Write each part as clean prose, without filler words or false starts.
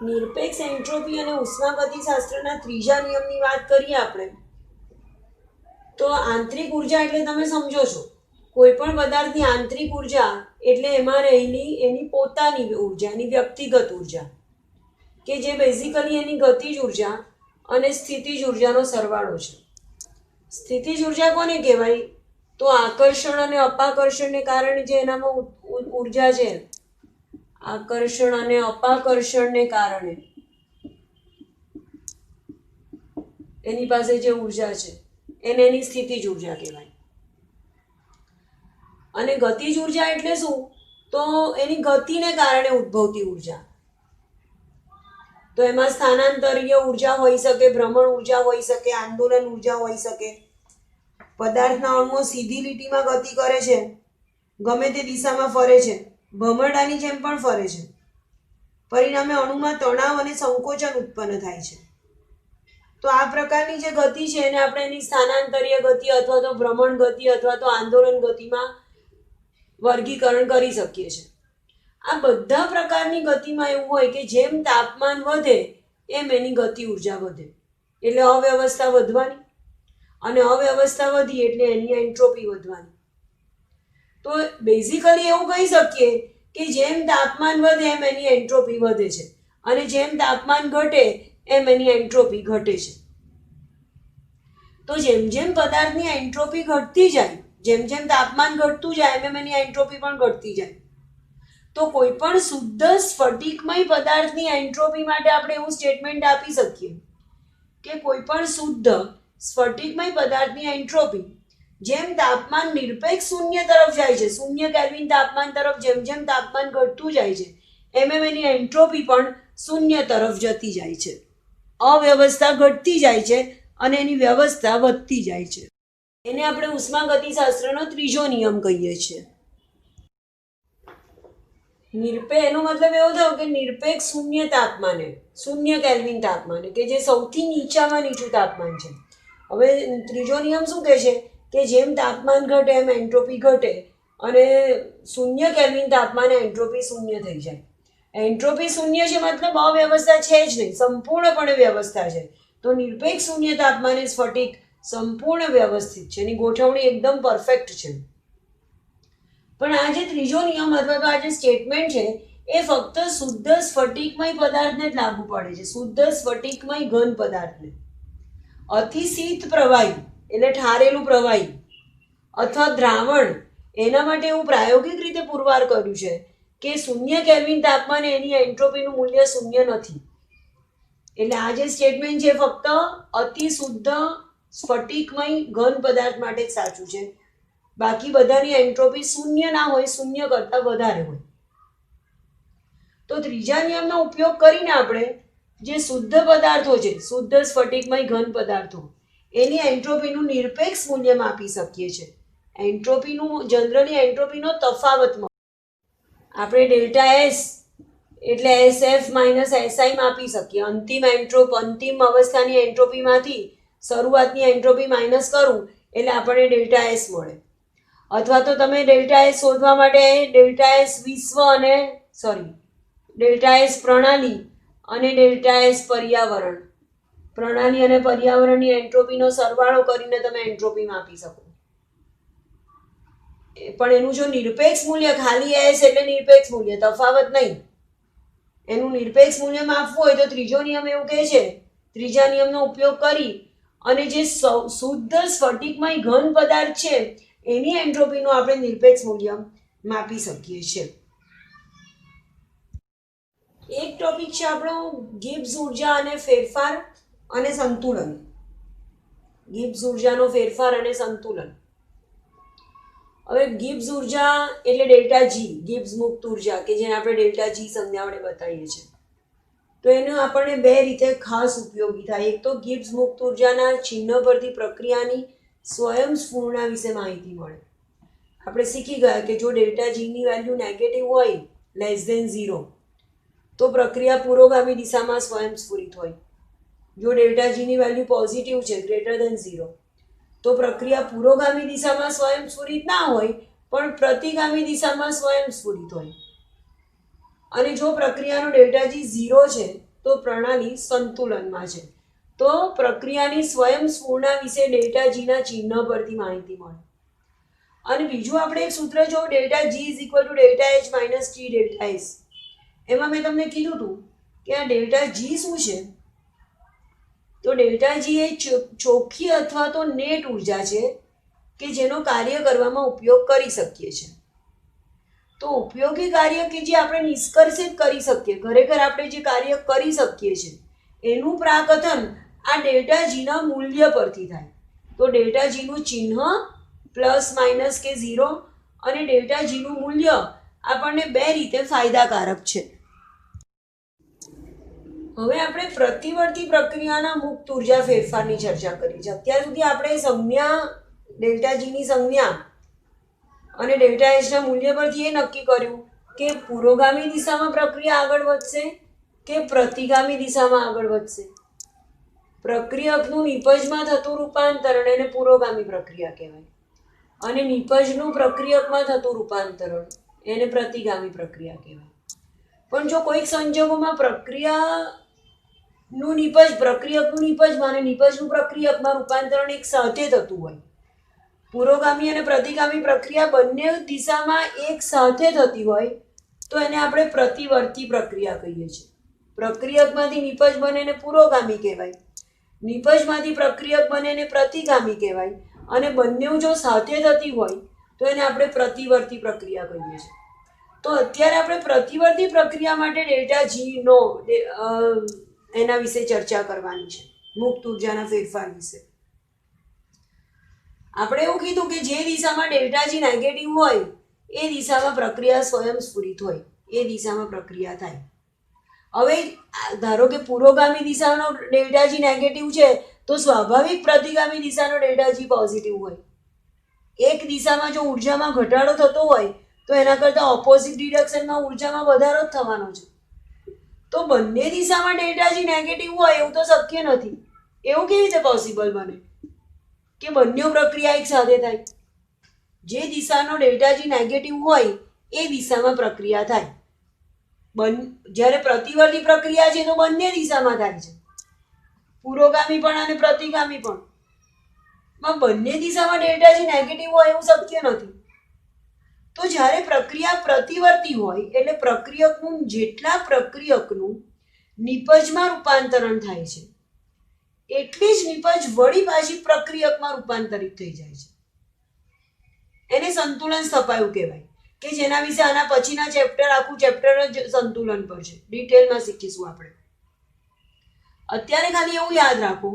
નિરપેક્ષ એન્ટ્રોપી અને ઉષ્માગતિશાસ્ત્રના ત્રીજા નિયમની વાત કરીએ આપણે તો આંતરિક ઉર્જા એટલે તમે સમજો છો કોઈ પણ પદાર્થની આંતરિક ઉર્જા એટલે એમાં રહેલી એની પોતાની ઉર્જા, એની વ્યક્તિગત ઉર્જા કે જે બેઝિકલી એની ગતિજ ઉર્જા અને સ્થિતિજ ઉર્જાનો સરવાળો છે. સ્થિતિજ ઉર્જા કોને કહેવાય? તો આકર્ષણ અને અપાકર્ષણને કારણે જે એનામાં ઉર્જા છે, આકર્ષણ અને અપાકર્ષણને કારણે એની પાસે જે ઉર્જા છે એને એની સ્થિતિજ ઉર્જા કહેવાય. અને ગતિજ ઉર્જા એટલે શું? તો એની ગતિને કારણે ઉદ્ભવતી ઉર્જા. તો એમાં સ્થાનાંતરીય ઉર્જા હોઈ શકે, ભ્રમણ ઉર્જા હોઈ શકે, આંદોલન ઉર્જા હોઈ શકે. પદાર્થના અણુઓ સીધી લીટીમાં ગતિ કરે છે, ગમે તે દિશામાં ફરે છે, ભમરડાની જેમ પણ ફરે છે. પરિણામે અણુમાં તણાવ અને સંકોચન ઉત્પન્ન થાય છે. તો આ પ્રકારની જે ગતિ છે એને આપણે એની સ્થાનાંતરીય ગતિ અથવા તો ભ્રમણ ગતિ અથવા તો આંદોલન ગતિમાં વર્ગીકરણ કરી શકીએ છીએ. આ બધા પ્રકારની ગતિમાં એવું હોય કે જેમ તાપમાન વધે એમ એની ગતિ ઉર્જા વધે, એટલે અવ્યવસ્થા વધવાની, અને અવ્યવસ્થા વધી એટલે એની એન્ટ્રોપી વધવાની. તો બેઝિકલી એવું કહી શકીએ કે જેમ તાપમાન વધે એમ એની એન્ટ્રોપી વધે છે, અને જેમ તાપમાન ઘટે એમ એની એન્ટ્રોપી ઘટે છે. તો જેમ જેમ પદાર્થની એન્ટ્રોપી ઘટતી જાય, જેમ જેમ તાપમાન ઘટતું જાય એમ એની એન્ટ્રોપી પણ ઘટતી જાય. તો કોઈ પણ શુદ્ધ સ્ફટિકમય પદાર્થની એન્ટ્રોપી માટે આપણે એવું સ્ટેટમેન્ટ આપી શકીએ કે કોઈ પણ શુદ્ધ સ્ફટિકમય પદાર્થની એન્ટ્રોપી જેમ તાપમાન નિરપેક્ષ શૂન્ય તરફ જાય છે, 0 કેલ્વિન તાપમાન તરફ જેમ જેમ તાપમાન ઘટતું જાય છે એમ એની એન્ટ્રોપી પણ 0 તરફ જતી જાય છે. અવ્યવસ્થા ઘટતી જાય છે અને એની વ્યવસ્થા વધતી જાય છે. એને આપણે ઉષ્માગતિશાસ્ત્રનો ત્રીજો નિયમ કહીએ છીએ. એનો મતલબ એવો થયો કે નિરપેક્ષ શૂન્ય તાપમાને, 0 કેલ્વિન તાપમાને, કે જે સૌથી નીચામાં નીચું તાપમાન છે. હવે ત્રીજો નિયમ શું કહે છે કે જેમ તાપમાન ઘટે એમ એન્ટ્રોપી ઘટે, અને 0 કેલ્વિન તાપમાને એન્ટ્રોપી 0 થઈ જાય. એન્ટ્રોપી 0 છે મતલબ અવ્યવસ્થા છે જ નહીં, સંપૂર્ણપણે વ્યવસ્થા છે. તો નિરપેક્ષ શૂન્ય તાપમાને સ્ફટિક સંપૂર્ણ વ્યવસ્થિત છે, એની ગોઠવણી એકદમ પરફેક્ટ છે. પણ આ જે ત્રીજો નિયમ અથવા તો આ જે સ્ટેટમેન્ટ છે એ ફક્ત શુદ્ધ સ્ફટિકમય પદાર્થને જ લાગુ પડે છે, શુદ્ધ સ્ફટિકમય ઘન પદાર્થને. અતિશીત પ્રવાહી એટલે ઠારેલું પ્રવાહી અથવા દ્રાવણ, એના માટે એવું પ્રાયોગિક રીતે પુરવાર કર્યું છે કે 0 કેલ્વિન તાપમાને એની એન્ટ્રોપીનું મૂલ્ય 0 નથી. એટલે આ જે સ્ટેટમેન્ટ છે ફક્ત અતિ શુદ્ધ સ્ફટિકમય ઘન પદાર્થ માટે જ સાચું છે. બાકી બધાની એન્ટ્રોપી 0 ના હોય, 0 કરતાં વધારે હોય. તો ત્રીજા નિયમનો ઉપયોગ કરીને આપણે જે શુદ્ધ પદાર્થો છે, શુદ્ધ સ્ફટિકમય ઘન પદાર્થો, એની એન્ટ્રોપીનું નિરપેક્ષ મૂલ્ય માપી શકીએ છીએ. જનરલી એન્ટ્રોપીનો તફાવત આપણે ડેલ્ટા એસ એટલે SF માઇનસ SI માપી શકીએ. અંતિમ અવસ્થાની એન્ટ્રોપીમાંથી શરૂઆતની એન્ટ્રોપી માઇનસ કરું એટલે આપણને ડેલ્ટા એસ મળે. અથવા તો તમે ડેલ્ટા એસ શોધવા માટે ડેલ્ટા એસ પ્રણાલી અને ડેલ્ટા એસ પર્યાવરણ, પ્રણાલી અને પર્યાવરણની એન્ટ્રોપીનો સરવાળો કરીને તમે એન્ટ્રોપી માપી શકો. પણ એનું જો નિરપેક્ષ મૂલ્ય, ખાલી એસ એટલે નિરપેક્ષ મૂલ્ય, તફાવત નહીં, એનું નિરપેક્ષ મૂલ્ય માપવું હોય તો ત્રીજો નિયમ એવું કહે છે, ત્રીજા નિયમનો ઉપયોગ કરી અને જે શુદ્ધ સ્ફટિકમય ઘન પદાર્થ છે એની એન્ટ્રોપીનું આપણે નિરપેક્ષ મૂલ્ય માપી શકીએ છીએ. એક ટોપિક છે આપણો ગિબ્સ ઉર્જા અને ફેરફાર અને સંતુલન. ગિબ્સ ઉર્જાનો ફેરફાર અને સંતુલન. હવે ગિબ્સ ઉર્જા એટલે ડેલ્ટા જી, ગિબ્સ મુક્ત ઉર્જા, કે જેને આપણે ડેલ્ટા જી સંજ્ઞા વડે બતાવીએ છીએ. તો એનો આપણને બે રીતે ખાસ ઉપયોગી થાય. એક તો ગિબ્સ મુક્ત ઉર્જાના ચિહ્ન પરથી પ્રક્રિયાની સ્વયંસ્ફૂર્ણા વિશે માહિતી મળે. આપણે શીખી ગયા કે જો ડેલ્ટા જીની વેલ્યુ નેગેટિવ હોય, <0, તો પ્રક્રિયા પુરોગામી દિશામાં સ્વયંસ્ફુરિત હોય. જો ડેલ્ટા જીની વેલ્યુ પોઝિટિવ છે, <0, તો પ્રક્રિયા પુરોગામી દિશામાં સ્વયંસ્ફુરિત ના હોય પણ પ્રતિગામી દિશામાં સ્વયંસ્ફુરિત હોય. અને જો પ્રક્રિયાનો ડેલ્ટા જી 0 છે તો પ્રણાલી સંતુલનમાં છે. તો પ્રક્રિયાની સ્વયંસ્ફૂર્ણા વિશે ડેલ્ટા જીના ચિહ્ન પરથી માહિતી મળે. અને બીજું આપણે એક સૂત્ર જો delta G is equal to delta H minus T delta S. એમાં મેં તમને કીધું હતું કે આ ડેલ્ટા જી શું છે, તો ડેલ્ટા જી એ ચોખ્ખી અથવા તો નેટ ઉર્જા છે કે જેનો કાર્ય કરવામાં ઉપયોગ કરી શકીએ છીએ. તો ઉપયોગી કાર્ય કે જે આપણે નિષ્કર્ષિત કરી શકીએ, ખરેખર આપણે જે કાર્ય કરી શકીએ છીએ એનું પ્રાકથન આ ડેલ્ટા જીના મૂલ્ય પરથી થાય. તો ડેલ્ટા જીનું ચિહ્ન પ્લસ માઇનસ કે ઝીરો અને ડેલ્ટા જીનું મૂલ્ય આપણને બે રીતે ફાયદાકારક છે. હવે આપણે પ્રતિવર્તી પ્રક્રિયાના મુક્ત ઉર્જા ફેરફારની ચર્ચા કરી છે. અત્યાર સુધી આપણે સંજ્ઞા ડેલ્ટા જીની સંજ્ઞા અને ડેલ્ટા એચના મૂલ્ય પરથી એ નક્કી કર્યું કે પુરોગામી દિશામાં પ્રક્રિયા આગળ વધશે કે પ્રતિગામી દિશામાં આગળ વધશે. પ્રક્રિયકનું નિપજમાં થતું રૂપાંતરણ એને પુરોગામી પ્રક્રિયા કહેવાય અને નિપજનું પ્રક્રિયકમાં થતું રૂપાંતરણ એને પ્રતિગામી પ્રક્રિયા કહેવાય. પણ જો કોઈક સંજોગોમાં પ્રક્રિયાનું નિપજ પ્રક્રિયકનું નિપજમાં અને નિપજનું પ્રક્રિયકમાં રૂપાંતરણ એક સાથે થતું હોય, પુરોગામી અને પ્રતિગામી પ્રક્રિયા બંને દિશામાં એક સાથે થતી હોય તો એને આપણે પ્રતિવર્તી પ્રક્રિયા કહીએ છીએ. પ્રક્રિયકમાંથી નિપજ બને એને પુરોગામી કહેવાય, નિપજમાંથી પ્રક્રિયક બને એને પ્રતિગામી કહેવાય અને બંને જો સાથે થતી હોય તો એને આપણે પ્રતિવર્તી પ્રક્રિયા કહીએ છીએ. તો અત્યારે આપણે પ્રતિવર્તી પ્રક્રિયા માટે ડેલ્ટા જીનો એના વિશે ચર્ચા કરવાની છે, મુક્ત ઉર્જાના ફેરફાર વિશે. આપણે એવું કીધું કે જે દિશામાં ડેલ્ટા જી નેગેટિવ હોય એ દિશામાં પ્રક્રિયા સ્વયંસ્ફુરિત હોય, એ દિશામાં પ્રક્રિયા થાય. હવે ધારો કે પુરોગામી દિશાનો ડેલ્ટા જી નેગેટિવ છે તો સ્વાભાવિક પ્રતિગામી દિશાનો ડેલ્ટા જી પોઝિટિવ હોય. એક દિશામાં જો ઉર્જામાં ઘટાડો થતો હોય તો એના કરતાં ઓપોઝિટ ડિરેક્શનમાં ઉર્જામાં વધારો જ થવાનો છે. તો બંને દિશામાં ડેલ્ટા જી નેગેટિવ હોય એવું તો શક્ય નથી. એવું કેવી રીતે પોસિબલ બને કે બંને પ્રક્રિયા એક સાથે થાય? જે દિશાનો ડેલ્ટા જી નેગેટિવ હોય એ દિશામાં પ્રક્રિયા થાય. જ્યારે પ્રતિવર્તી પ્રક્રિયા છે તો બંને દિશામાં થાય છે, પુરોગામી પણ અને પ્રતિગામી પણ. બંને દિશામાં ડેલ્ટા જી નેગેટિવ હોય એવું શક્ય નથી. તો જ્યારે પ્રક્રિયા પ્રતિવર્તી હોય એટલે પ્રક્રિયકનું જેટલા પ્રક્રિયકનું નિપજમાં રૂપાંતરણ થાય છે એટલી જ નિપજ વળી પાછી પ્રક્રિયકમાં રૂપાંતરિત થઈ જાય છે. એને સંતુલન સ્થપાયું કહેવાય કે જેના વિશે આના પછીના ચેપ્ટર આખું ચેપ્ટર જ સંતુલન પર છે, ડિટેલમાં શીખીશું આપણે. અત્યારે ખાલી એવું યાદ રાખો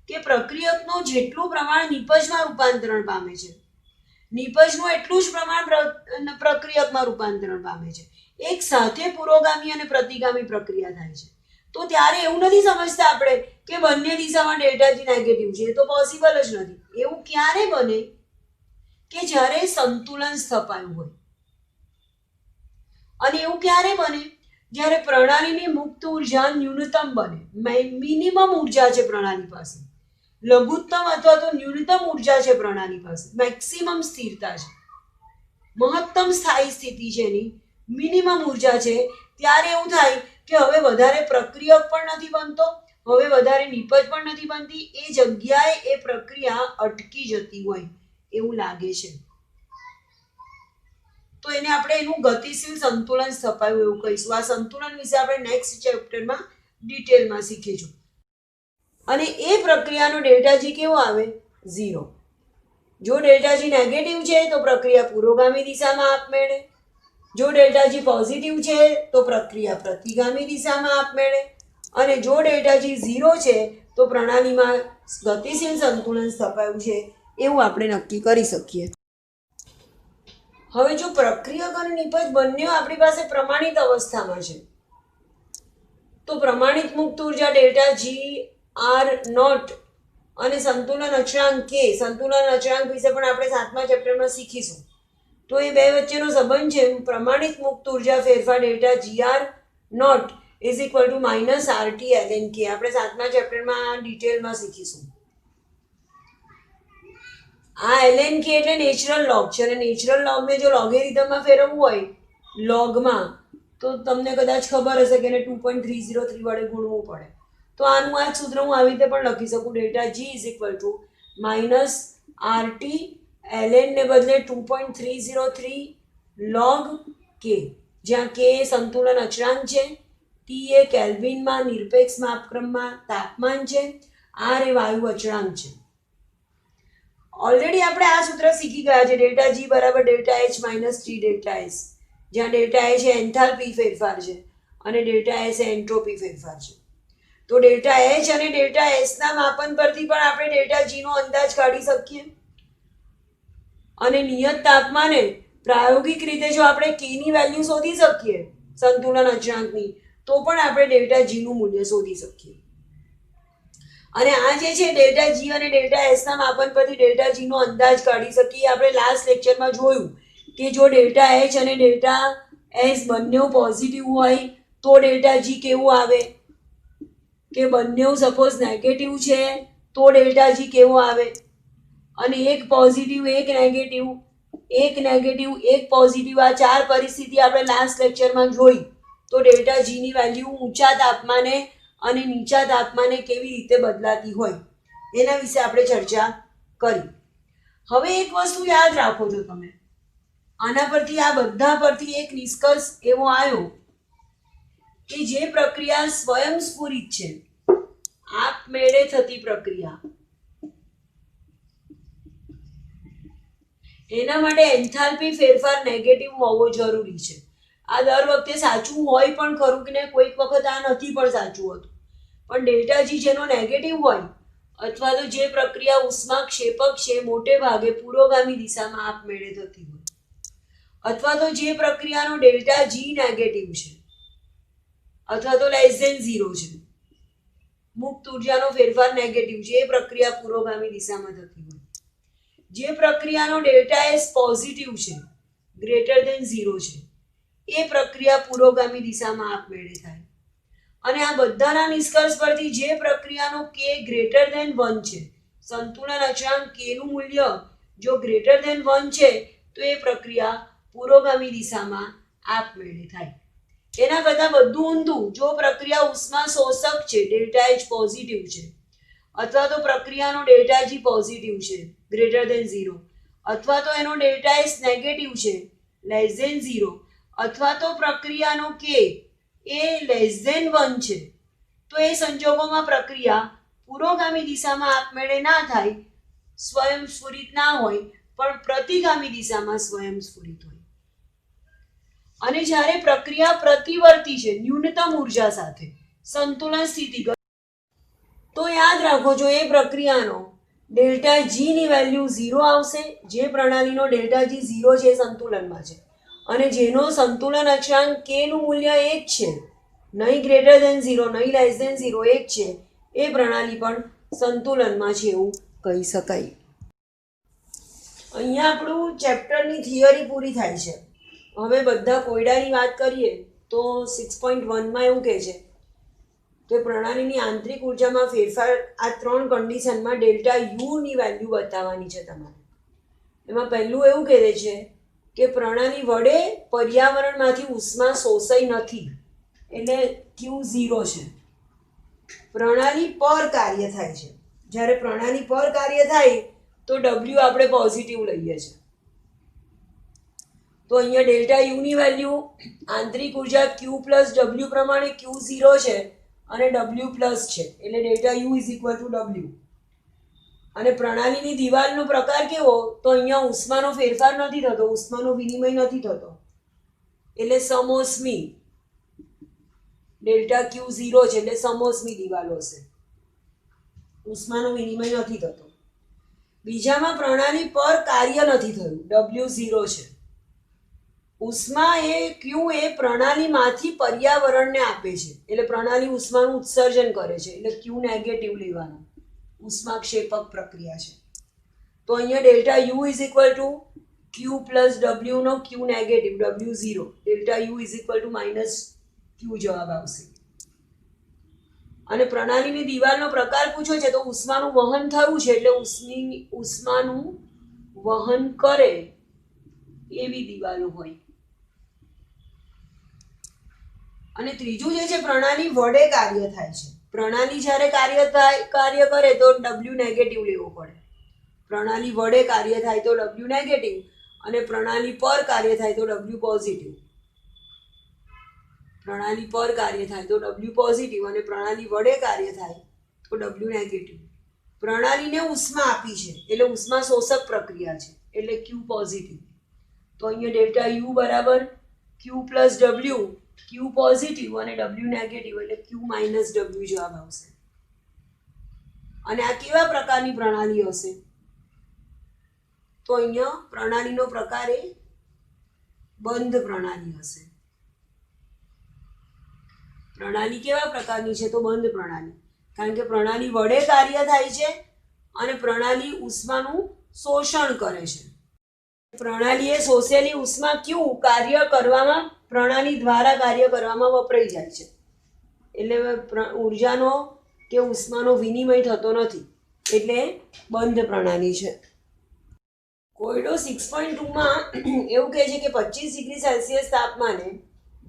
કે પ્રક્રિયકનું જેટલું પ્રમાણ નિપજમાં રૂપાંતરણ પામે છે, નિપજનું એટલું જ પ્રમાણ પ્રક્રિયકમાં રૂપાંતરણ પામે છે. એક સાથે પુરોગામી અને પ્રતિગામી પ્રક્રિયા થાય છે. તો ત્યારે એવું નથી સમજતા આપણે કે બંને દિશામાં ડેલ્ટા જી નેગેટિવ છે, એ તો પોસિબલ જ નથી. એવું ક્યારે બને કે જ્યારે સંતુલન સ્થપાયું હોય. અને એવું ક્યારે બને જ્યારે પ્રણાલીની મુક્ત ઉર્જા ન્યૂનતમ બને. મિનિમમ ઉર્જા છે પ્રણાલી પાસે, લઘુત્તમ અથવા તો ન્યૂનતમ ઉર્જા છે પ્રણાલી પાસે, મેક્સિમમ સ્થિરતા છે, મહત્તમ સ્થાયી સ્થિતિ છે એની, મિનિમમ ઉર્જા છે. ત્યારે એવું થાય કે હવે વધારે પ્રક્રિયક પણ નથી બનતો, હવે વધારે નિપજ પણ નથી બનતી, એ જગ્યાએ એ પ્રક્રિયા અટકી જતી હોય એવું લાગે છે. તો એને આપણે એનું ગતિશીલ સંતુલન સ્થપાયું એવું કહીશું. આ સંતુલન વિશે આપણે નેક્સ્ટ ચેપ્ટરમાં ડિટેલમાં શીખીશું. અને એ પ્રક્રિયાનો ડેલ્ટા જી કેવો આવે? 0. જો ડેલ્ટા જી નેગેટિવ છે તો પ્રક્રિયા પુરોગામી દિશામાં આપમેળે, જો ડેલ્ટા જી પોઝિટિવ છે તો પ્રક્રિયા પ્રતિગામી દિશામાં આપમેળે, અને જો ડેલ્ટા જી 0 છે તો પ્રણાલીમાં ગતિશીલ સંતુલન સ્થપાયું છે એવું આપણે નક્કી કરી શકીએ. હવે જો પ્રક્રિયક અને નિપજ બંને આપણી પાસે પ્રમાણિત અવસ્થામાં છે તો પ્રમાણિત મુક્ત ઉર્જા ડેલ્ટા જી આર નોટ અને સંતુલન અચળાંક કે, સંતુલન અચળાંક વિશે પણ આપણે 7મા ચેપ્ટરમાં શીખીશું. તો એ બે વચ્ચેનો સંબંધ છે પ્રમાણિત મુક્ત ઉર્જા ફેરફાર delta G R naught is equal to minus RT ln K. આપણે 7મા ચેપ્ટરમાં ડિટેલમાં શીખીશું. આ એલએન કે એટલે નેચરલ લોગ છે અને નેચરલ લોગને જો લોગેરિધમમાં ફેરવવું હોય લોગમાં તો તમને કદાચ ખબર હશે કે એને 2.303 વડે ગુણવું પડે. તો આનું આ સૂત્ર હું આવી રીતે પણ લખી શકું, delta G is equal to minus RT ln ને બદલે 2.303 log કે, જ્યાં કે એ સંતુલન અચળાંક છે, ટી એ કેલ્વિનમાં નિરપેક્ષ માપક્રમમાં તાપમાન છે, આર એ વાયુ અચળાંક છે. ઓલરેડી આપણે આ સૂત્ર શીખી ગયા છે, ડેલ્ટા જી બરાબર delta H minus T delta S, જ્યાં ડેલ્ટા એચ એ એન્થાલ્પી ફેરફાર છે અને ડેલ્ટા એસ એ એન્ટ્રોપી ફેરફાર છે. તો ડેલ્ટા એચ અને ડેલ્ટા એસ ના માપન પરથી પણ આપણે ડેલ્ટા જી નો અંદાજ કાઢી શકીએ. અને નિયત તાપમાને પ્રાયોગિક રીતે જો આપણે કે ની વેલ્યુ શોધી શકીએ સંતુલન અચળાંકની, તો પણ આપણે ડેલ્ટા જી નું મૂલ્ય શોધી શકીએ. અને આ જે છે ડેલ્ટા જી અને ડેલ્ટા એસ ના માપન પરથી ડેલ્ટા જી નો અંદાજ કાઢી શકીએ. આપણે લાસ્ટ લેક્ચરમાં જોયું કે જો ડેલ્ટા એચ અને ડેલ્ટા એસ બંને પોઝિટિવ હોય તો ડેલ્ટા જી કેવું આવે, કે બંને સપોઝ નેગેટિવ છે તો ડેલ્ટા જી કેવો આવે, અને એક પોઝિટિવ એક નેગેટિવ એક પોઝિટિવ, આ ચાર પરિસ્થિતિ આપણે લાસ્ટ લેક્ચરમાં જોઈ. તો ડેલ્ટા જી ની વેલ્યુ ઊંચા તાપમાને અને નીચા તાપમાને કેવી રીતે બદલાતી હોય એના વિશે આપણે ચર્ચા કરી. હવે એક વસ્તુ યાદ રાખો છો તમે, આના પરથી આ બધા પરથી એક નિષ્કર્ષ એવો આવ્યો કે જે પ્રક્રિયા સ્વયંસ્ફુરિત છે, આપમેળે થતી પ્રક્રિયા, એના માટે એન્થાલ્પી ફેરફાર નેગેટિવ હોવો જરૂરી છે. આ દર વખતે સાચું હોય પણ ખરું કે ને, કોઈક વખત આ નથી પણ સાચું હોતું. પણ ડેલ્ટા જી જેનો નેગેટિવ હોય અથવા તો જે પ્રક્રિયા ઉષ્માક્ષેપક છે મોટે ભાગે પુરોગામી દિશામાં આપમેળે થતી હોય, અથવા તો જે પ્રક્રિયાનો ડેલ્ટા જી નેગેટિવ છે અથવા તો લેસ ધેન 0 છે, મુક્ત ઉર્જાનો ફેરફાર નેગેટિવ છે, એ પ્રક્રિયા પુરોગામી દિશામાં થતી હોય. જે પ્રક્રિયાનો ડેલ્ટા એસ પોઝિટિવ છે, ગ્રેટર ધેન 0 છે, એ પ્રક્રિયા પુરોગામી દિશામાં આપમેળે થાય. અને આ બધાના નિષ્કર્ષ પરથી જે પ્રક્રિયાનો કે ગ્રેટર ધેન 1 છે, સંતુલન અચળાંક કે નું મૂલ્ય જો ગ્રેટર ધેન 1 છે, તો એ પ્રક્રિયા પુરોગામી દિશામાં આપમેળે થાય. એના કરતાં બધું ઊંધું, જો પ્રક્રિયા ઉષ્મા શોષક છે, ડેલ્ટા એચ પોઝિટિવ છે, અથવા તો પ્રક્રિયાનો ડેલ્ટા જી પોઝિટિવ છે, ગ્રેટર ધેન 0, અથવા તો એનો ડેલ્ટા એસ નેગેટિવ છે, લેસ ધેન 0, અથવા તો પ્રક્રિયાનો કે એ લેસ ધેન 1 છે, તો એ સંજોગોમાં પ્રક્રિયા પુરોગામી દિશામાં આપમેળે ના થાય, સ્વયંસ્ફુરિત ના હોય, પણ પ્રતિગામી દિશામાં સ્વયંસ્ફુરિત હોય. અને જ્યારે પ્રક્રિયા પ્રતિવર્તી છે ન્યૂનતમ ઉર્જા સાથે સંતુલન સ્થિતિ, તો યાદ રાખો જો એ પ્રક્રિયાનો ડેલ્ટા જી ની વેલ્યુ 0 આવશે, જે પ્રણાલીનો ડેલ્ટા જી 0 છે એ સંતુલનમાં છે, અને જેનો સંતુલન અચળાંક કે નું મૂલ્ય 1 છે, નહીં ગ્રેટર ધેન 0 નહીં લેસ ધેન 0, 1 છે, એ પ્રણાલી પણ સંતુલનમાં છે એવું કહી શકાય. અહીંયા આપણું ચેપ્ટરની થિયરી પૂરી થાય છે. હવે બધા કોયડાની વાત કરીએ તો 6.1માં એવું કહે છે કે પ્રણાલીની આંતરિક ઉર્જામાં ફેરફાર, આ 3 કન્ડિશનમાં ડેલ્ટા યુ ની વેલ્યુ બતાવવાની છે તમારે. એમાં પહેલું એવું કહે છે કે પ્રણાલી વડે પર્યાવરણમાંથી ઉષ્મા શોષાઈ નથી, એટલે Q0 છે. પ્રણાલી પર કાર્ય થાય છે. જ્યારે પ્રણાલી પર કાર્ય થાય તો W આપણે પોઝિટિવ લઈએ છીએ. તો અહીંયા ડેલ્ટા યુ ની વેલ્યુ આંતરિક ઉર્જા Q પ્લસ W પ્રમાણે Q0 છે અને W પ્લસ છે, એટલે delta U is equal two W. અને પ્રણાલીની દિવાલનો પ્રકાર કેવો, તો અહીંયા ઉષ્માનો ફેરફાર નથી થતો, ઉષ્માનો વિનિમય નથી થતો, એટલે સમોષ્મી. ડેલ્ટા Q0 છે એટલે સમોષ્મી દિવાલો છે, ઉષ્માનો વિનિમય નથી થતો. બીજામાં પ્રણાલી પર કાર્ય નથી થયું, W0 છે. ઉષ્મા એ Q એ પ્રણાલીમાંથી પર્યાવરણને આપે છે, એટલે પ્રણાલી ઉષ્માનું ઉત્સર્જન કરે છે, એટલે Q નેગેટિવ લેવાનું, ઉષ્માક્ષેપક પ્રક્રિયા છે. તો અહીંયા delta U is equal to Q plus W નો Q negative, W0, delta U is equal to minus Q જવાબ આવશે. અને પ્રણાલીની દિવાલનો પ્રકાર પૂછ્યો છે તો ઉષ્માનું વહન થયું છે, એટલે ઉષ્માનું વહન કરે એવી દિવાલો હોય. અને ત્રીજું જે છે પ્રણાલી વડે કાર્ય થાય છે. પ્રણાલી જ્યારે કાર્ય કરે તો W નેગેટિવ લેવો પડે. પ્રણાલી વડે કાર્ય થાય તો W નેગેટિવ અને પ્રણાલી પર કાર્ય થાય તો W પોઝિટિવ. પ્રણાલી પર કાર્ય થાય તો W પોઝિટિવ અને પ્રણાલી વડે કાર્ય થાય તો W નેગેટિવ. પ્રણાલીને ઉષ્મા આપી છે એટલે ઉષ્મા શોષક પ્રક્રિયા છે એટલે Q પોઝિટિવ. તો અહીંયા ડેલ્ટા U બરાબર Q plus W, Q positive અને W નેગેટિવ એટલે Q માઇનસ W જવાબ આવશે. અને આ કેવા પ્રકારની પ્રણાલી હશે? તો અહીંયા પ્રણાલીનો પ્રકાર એ બંધ પ્રણાલી હશે. પ્રણાલી કેવા પ્રકારની છે? તો બંધ પ્રણાલી. કારણ કે પ્રણાલી વડે કાર્ય થાય છે અને પ્રણાલી ઉષ્માનું શોષણ કરે છે. પ્રણાલીએ શોષેલી ઉષ્મા Q કાર્ય કરવામાં પ્રણાલી દ્વારા કાર્ય કરવામાં વપરાઈ જાય છે. એટલે ઉર્જાનો કે ઉષ્માનો વિનિમય થતો નથી એટલે બંધ પ્રણાલી છે. કોયડો 6.2માં એવું કહે છે કે 25 ડિગ્રી સેલ્સિયસ તાપમાને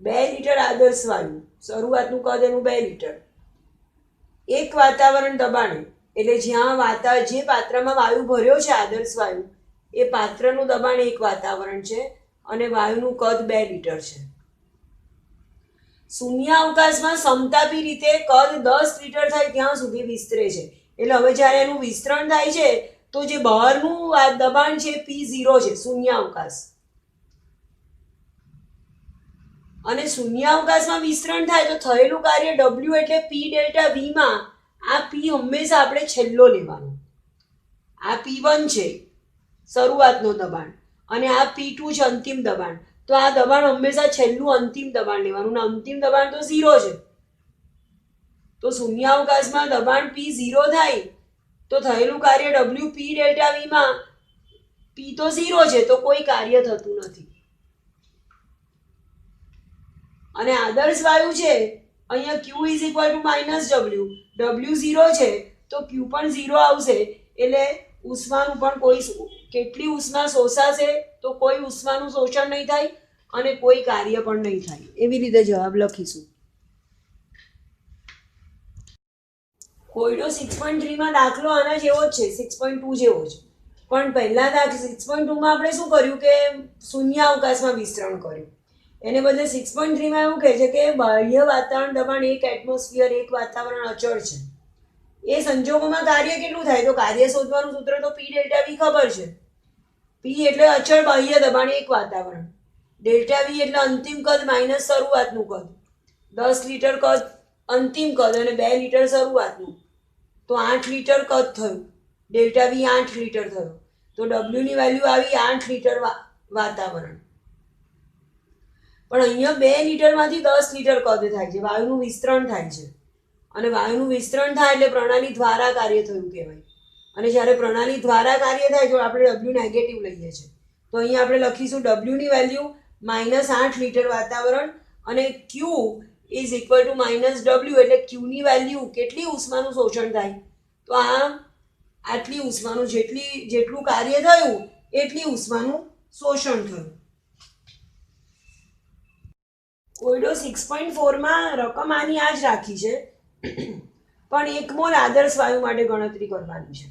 2 લિટર આદર્શ વાયુ, શરૂઆતનું કદ એનું 2 લિટર, એક વાતાવરણ દબાણે એટલે જ્યાં જે પાત્રમાં વાયુ ભર્યો છે આદર્શ વાયુ એ પાત્રનું દબાણ 1 વાતાવરણ છે અને વાયુનું કદ 2 લિટર છે. શૂન્યાવકાશમાં સમતાપી રીતે કદ 10 લિટર થાય ત્યાં સુધી વિસ્તરે છે. એટલે હવે જ્યારે એનું વિસ્તરણ થાય છે તો જે બહારનું દબાણ છે P0 છે, શૂન્યાવકાશ. અને શૂન્યાવકાશમાં વિસ્તરણ થાય તો થયેલું કાર્ય W એટલે P ડેલ્ટા V માં આ P હંમેશા આપણે છેલ્લો લેવાનો. આ P1 છે શરૂઆતનો દબાણ અને આ P2 છે અંતિમ દબાણ. તો આ દબાણ હંમેશા છેલ્લું અંતિમ દબાણ લેવાનું. અંતિમ દબાણ તો 0 છે. તો શૂન્યાવકાશમાં દબાણ P0 થાય તો થયેલું કાર્ય W P ડેલ્ટા V માં P તો 0 છે તો કોઈ કાર્ય થતું નથી. અને આદર્શ વાયુ છે અહીંયા Q is equal to minus W, W 0 છે તો Q પણ 0 આવશે. એટલે ઉષ્માનું પણ કેટલી ઉષ્મા શોષાશે તો કોઈ ઉષ્માનું શોષણ નહીં થાય અને કોઈ કાર્ય પણ નહીં થાય. એવી રીતે જવાબ લખીશું. કોયડો 6.3માં દાખલો આના જેવો જ છે, 6.2 જેવો જ. પણ પહેલા 6.2માં આપણે શું કર્યું કે શૂન્યાવકાશમાં વિસ્તરણ કર્યું. એને બદલે 6.3માં એવું કહે છે કે બાહ્ય વાતાવરણ દબાણ 1 એટમોસ્ફિયર, 1 વાતાવરણ અચળ છે. એ સંજોગોમાં કાર્ય કેટલું થાય? તો કાર્ય શોધવાનું સૂત્ર તો P ડેલ્ટા V ખબર છે. P એટલે અચળ બાહ્ય દબાણ 1 વાતાવરણ, ડેલ્ટા V એટલે અંતિમ કદ માઇનસ શરૂઆતનું કદ. 10 લિટર કદ અંતિમ કદ અને 2 લિટર શરૂઆતનું. તો 8 લિટર કદ થયું. ડેલ્ટા V 8 લિટર થયો. તો W ની વેલ્યુ આવી 8 લિટર વાતાવરણ. પણ અહીંયા 2 લિટરમાંથી 10 લિટર કદ થાય છે. વાયુનું વિસ્તરણ થાય છે અને વાયુનું વિસ્તરણ થાય એટલે પ્રણાલી દ્વારા કાર્ય થયું કહેવાય. અને જ્યારે પ્રણાલી દ્વારા કાર્ય થાય તો આપણે W નેગેટિવ લઈએ છીએ. તો અહીંયા આપણે લખીશું W ની વેલ્યુ -8 લિટર વાતાવરણ અને Q is equal two -W એટલે Q ની વેલ્યુ કેટલી ઉષ્માનું શોષણ થાય? તો આટલી ઉષ્માનું જેટલું કાર્ય થયું એટલી ઉષ્માનું શોષણ થયું. કોયડો 6.4માં રકમ આની આ જ રાખી છે પણ 1 મોલ આદર્શ વાયુ માટે ગણતરી કરવાની છે.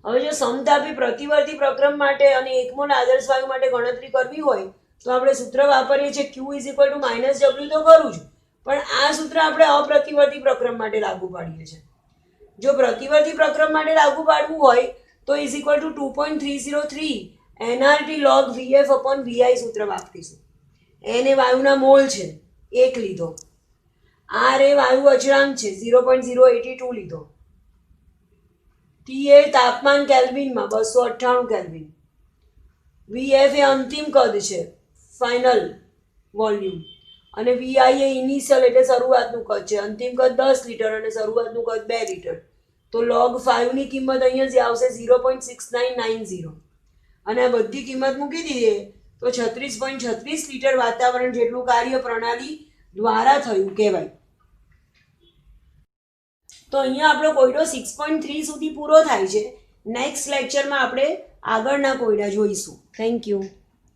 હવે જો સમતાપી પ્રતિવર્તી પ્રક્રમ માટે અને 1 મોલ આદર્શ વાયુ માટે ગણતરી કરવી હોય તો આપણે સૂત્ર વાપરીએ છીએ Q is equal two -W તો ખરું જ, પણ આ સૂત્ર આપણે અપ્રતિવર્તી પ્રક્રમ માટે લાગુ પાડીએ છીએ. જો પ્રતિવર્તી પ્રક્રમ માટે લાગુ પાડવું હોય તો is equal two 2.303 NRT log VF upon VI સૂત્ર વાપરીશું. N એ વાયુના મોલ છે 1 લીધો, R એ વાયુ અચળાંક છે 0.082 લીધો, T એ તાપમાન કેલ્વિનમાં 298 કેલ્વિન, VF એ અંતિમ કદ છે ફાઇનલ વોલ્યુમ અને VI એ ઇનિશિયલ એટલે શરૂઆતનું કદ છે. અંતિમ કદ 10 લિટર અને શરૂઆતનું કદ 2 લિટર. તો log 5 ની કિંમત અહીંયા જે આવશે 0.6990 અને આ બધી કિંમત મૂકી દઈએ તો 36.36 લિટર વાતાવરણ જેટલું કાર્ય પ્રણાલી દ્વારા થયું કહેવાય. તો અહીંયા આપણો કોયડો 6.3 સુધી પૂરો થાય છે. નેક્સ્ટ લેક્ચરમાં આપણે આગળના કોયડા જોઈશું. Thank you.